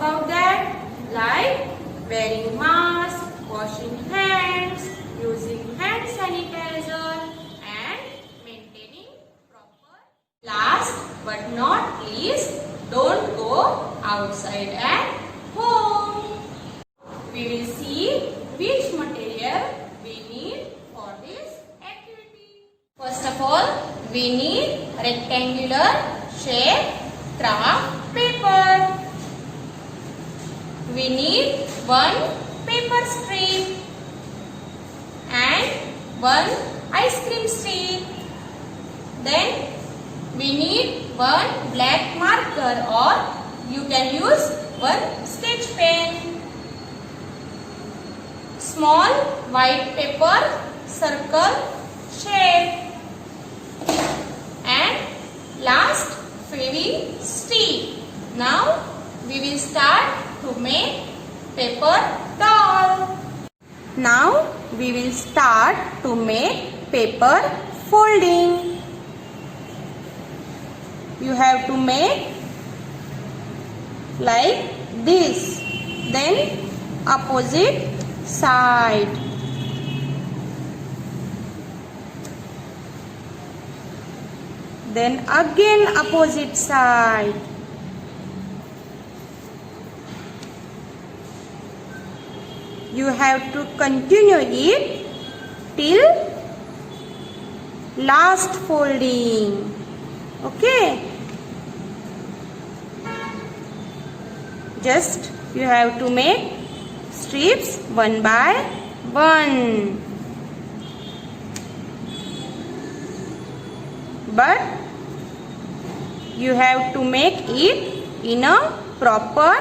about that? Like wearing mask, washing hands, using hand sanitizer and maintaining proper. Last but not least, don't go outside at home. We will see which material we need for this activity. First of all, we need rectangular shape craft paper. We need one paper strip and one ice cream stick. Then we need one black marker, or you can use one sketch pen. Small white paper circle shape. And last, fevi stick. Now we will start to make paper doll. Now we will start to make paper folding. You have to make like this, then opposite side. Then again opposite side. You have to continue it till last folding. Okay. Just you have to make strips one by one. But you have to make it in a proper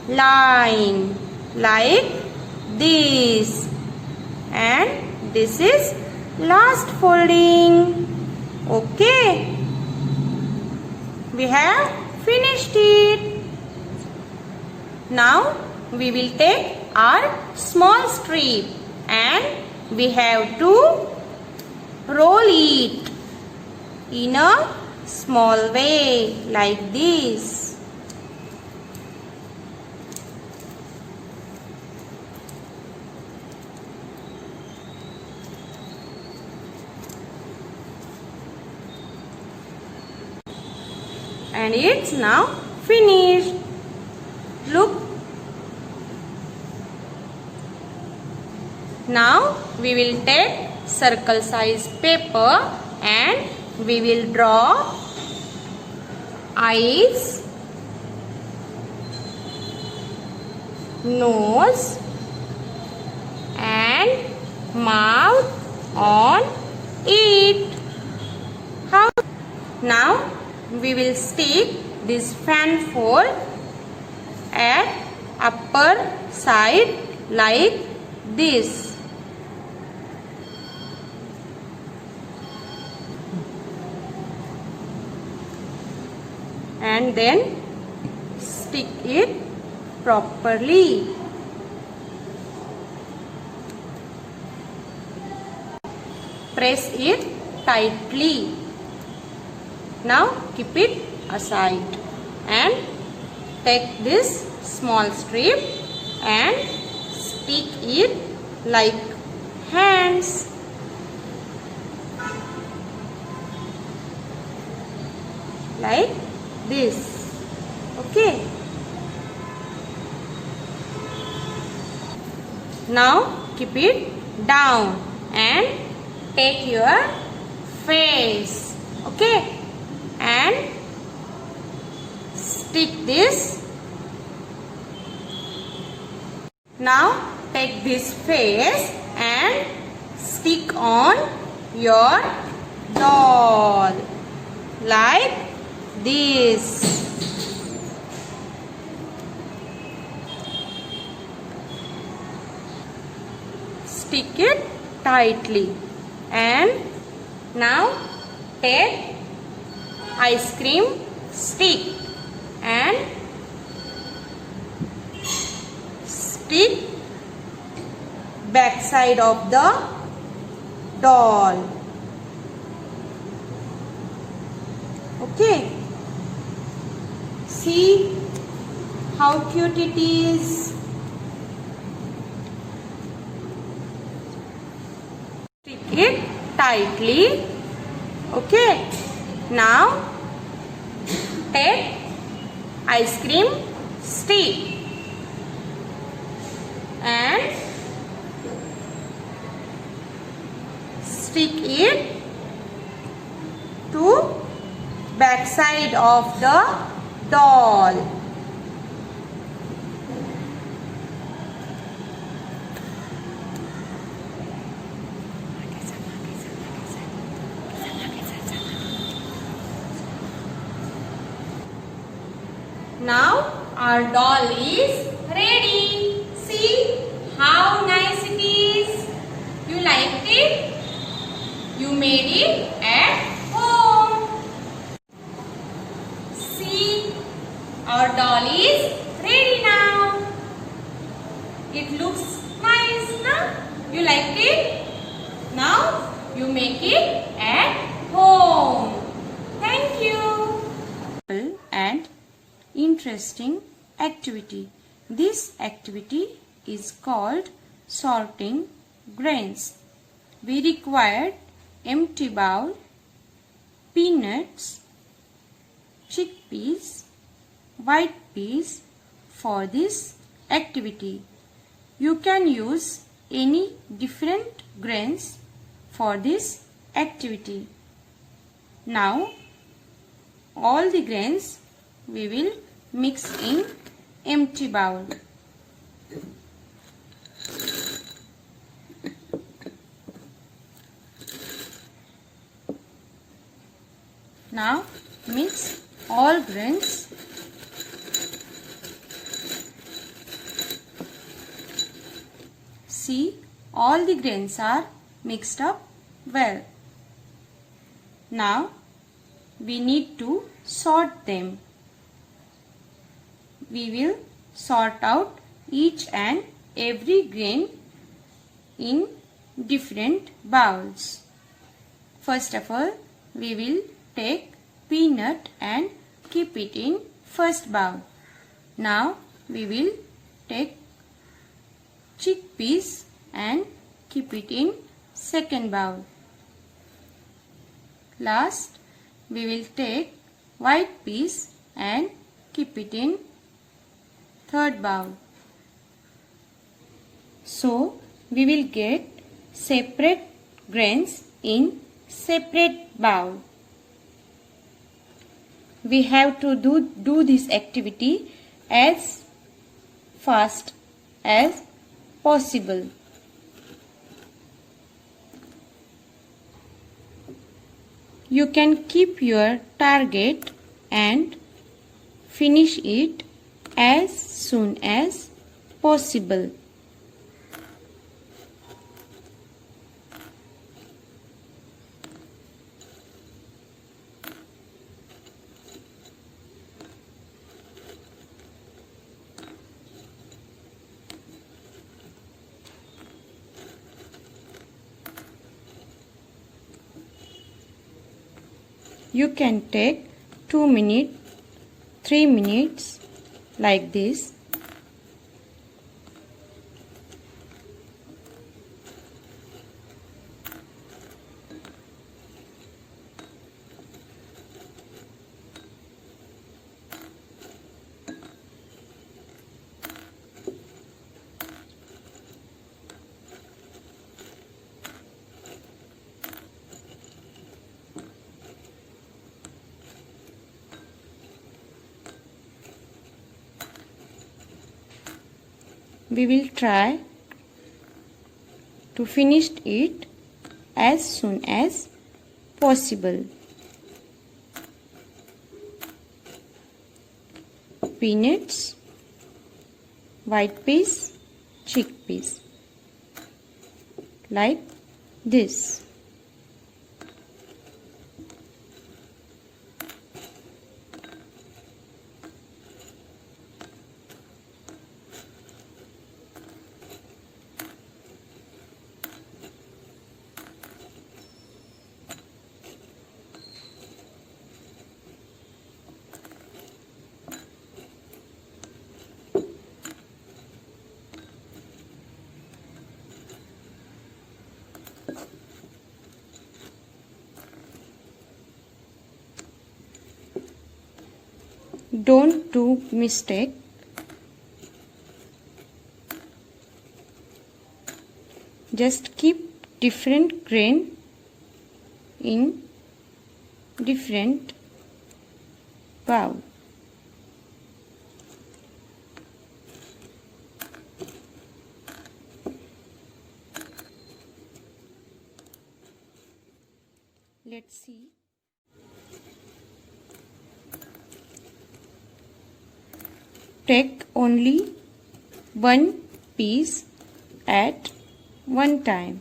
line like this. And this is last folding. Okay. We have finished it. Now we will take our small strip and we have to roll it in a small way like this. And it's now finished. Look. Now we will take circle size paper and we will draw eyes, nose and mouth on it. How? Now we will stick this fan fold at upper side like this. And then stick it properly. Press it tightly. Now keep it aside and take this small strip and stick it like hands. Like this. Okay. Now keep it down and take your face. Okay. And stick this. Now take this face and stick on your doll like this. Stick it tightly. And now take ice cream stick and stick back side of the doll. Okay. See How cute it is. Stick it tightly. Okay. Now take ice cream stick and stick it to back side of the doll. Now our doll is ready. See how nice it is. You liked it? You made it at home. See, our doll is ready now. It looks nice, na? You liked it? Now you make it at home. Thank you. And interesting activity. This activity is called sorting grains. We required empty bowl, peanuts, chickpeas, white peas for this activity. You can use any different grains for this activity. Now all the grains we will mix in empty bowl. Now mix all grains. See, all the grains are mixed up well. Now we need to sort them. We will sort out each and every grain in different bowls. First of all, we will take peanut and keep it in first bowl. Now we will take chickpeas and keep it in second bowl. Last, we will take white peas and keep it in third bowl. So we will get separate grains in separate bowl. We have to do this activity as fast as possible. You can keep your target and finish it as soon as possible. You can take 2 minutes, 3 minutes like this. We will try to finish it as soon as possible. Peanuts, white peas, chickpeas, like this. Don't do mistake. Just keep different grain in different bowl. Let's see. Take only one piece at one time.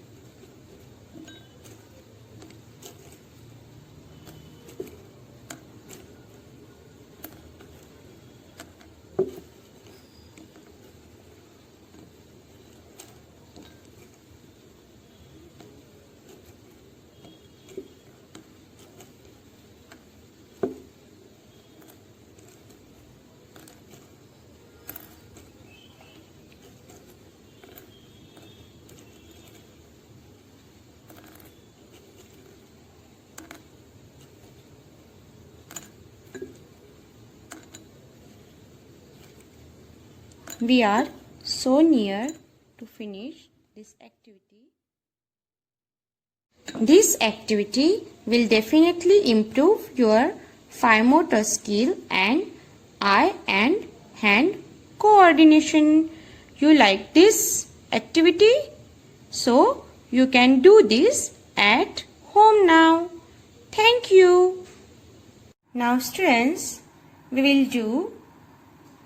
We are so near to finish this activity. This activity will definitely improve your fine motor skill and eye and hand coordination. You like this activity? So you can do this at home now. Thank you. Now students, we will do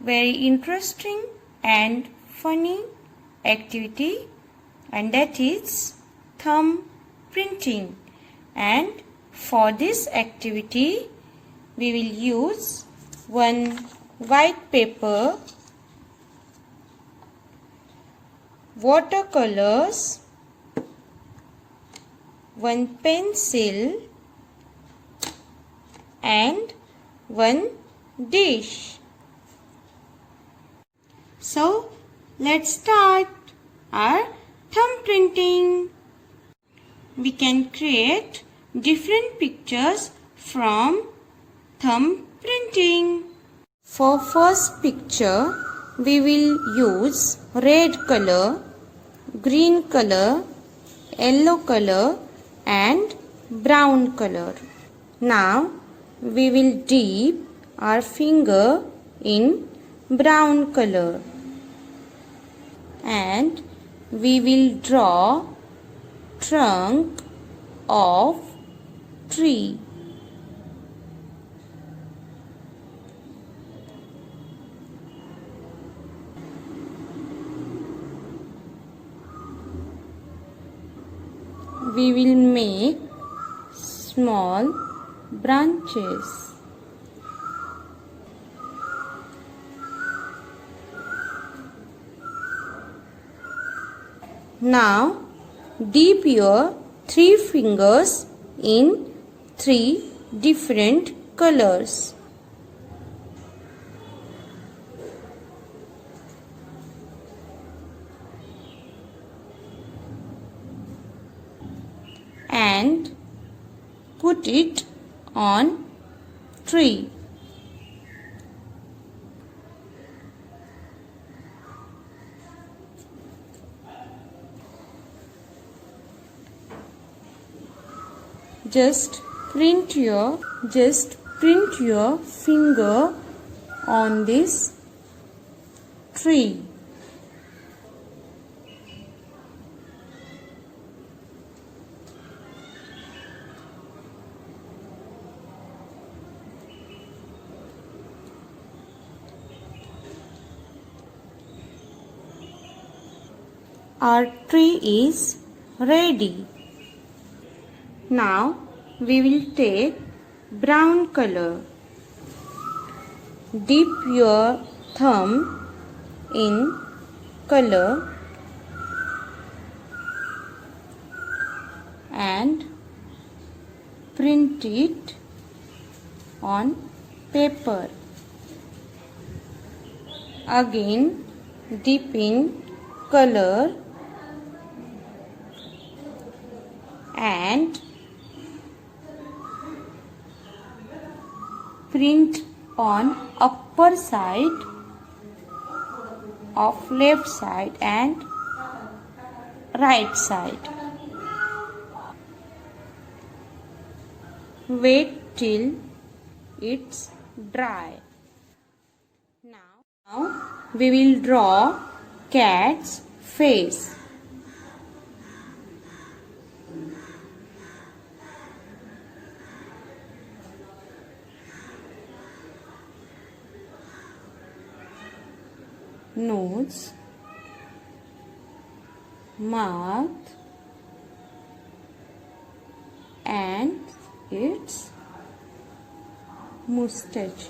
very interesting and funny activity, and that is thumb printing. And for this activity we will use one white paper, watercolors, one pencil and one dish. So let's start our thumb printing. We can create different pictures from thumb printing. For first picture, we will use red color, green color, yellow color and brown color. Now we will dip our finger in brown color and we will draw trunk of tree. We will make small branches. Now dip your 3 fingers in 3 different colors. And put it on tree. Just print your finger on this tree. Our tree is ready. Now we will take brown color. Dip your thumb in color and print it on paper. Again dip in color and print on upper side of left side and right side. Wait till it's dry. Now we will draw cat's face. Nose, mouth, and its mustache.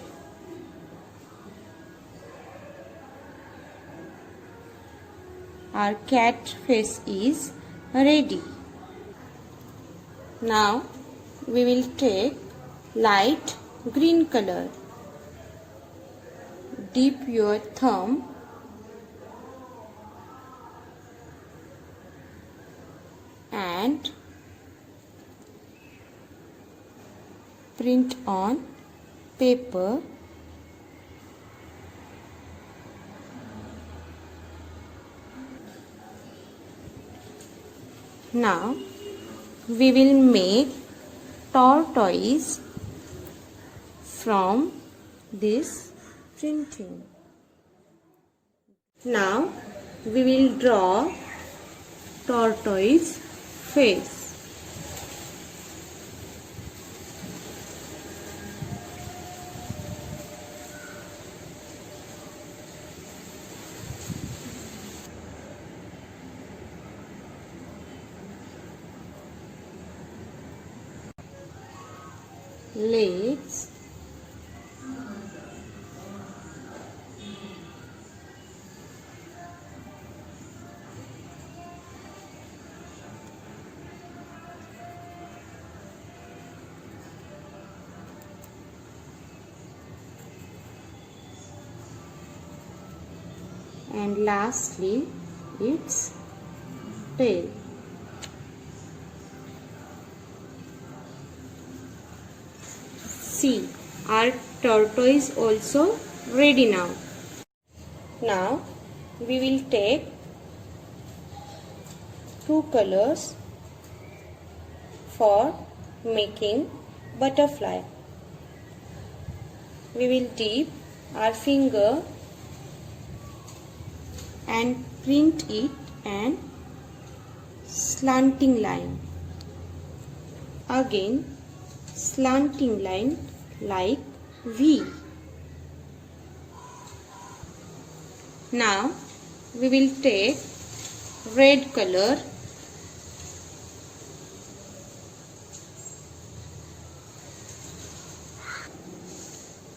Our cat face is ready. Now we will take light green color. Dip your thumb and print on paper. Now we will make tortoise from this printing. Now we will draw tortoise face. Legs, and lastly its tail. See, our tortoise also ready now. Now we will take two colors for making butterfly. We will dip our finger and print it an slanting line. Again slanting line like V. Now we will take red color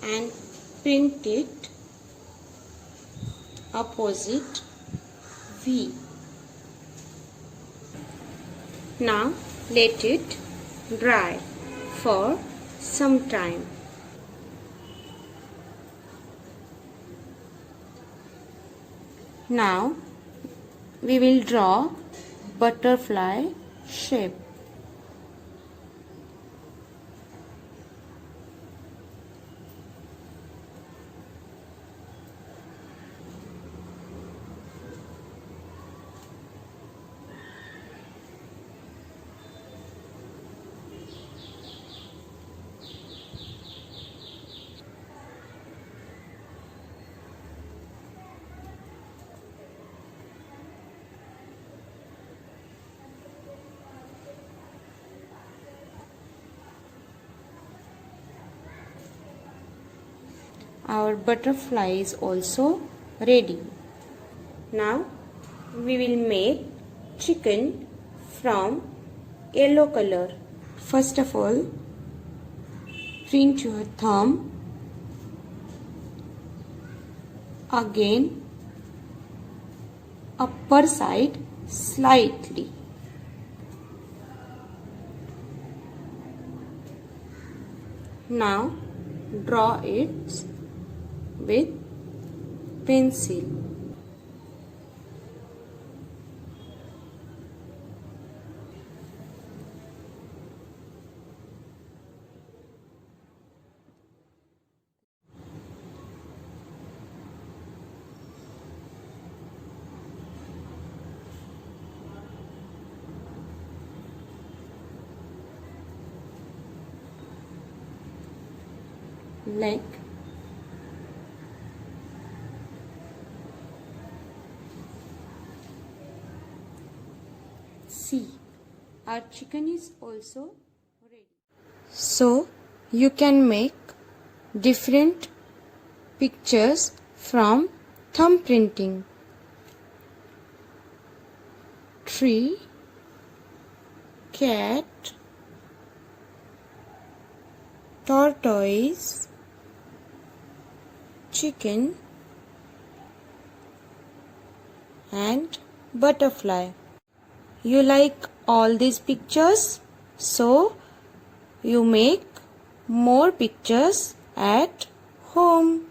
and print it opposite V. Now let it dry for some time. Now we will draw butterfly shape. Our butterfly is also ready. Now we will make chicken from yellow color. First of all, print your thumb. Again, upper side slightly. Now draw it with pencil. leg, see, our chicken is also ready. So you can make different pictures from thumb printing. Tree, cat, tortoise, chicken, and butterfly. You like all these pictures, so you make more pictures at home.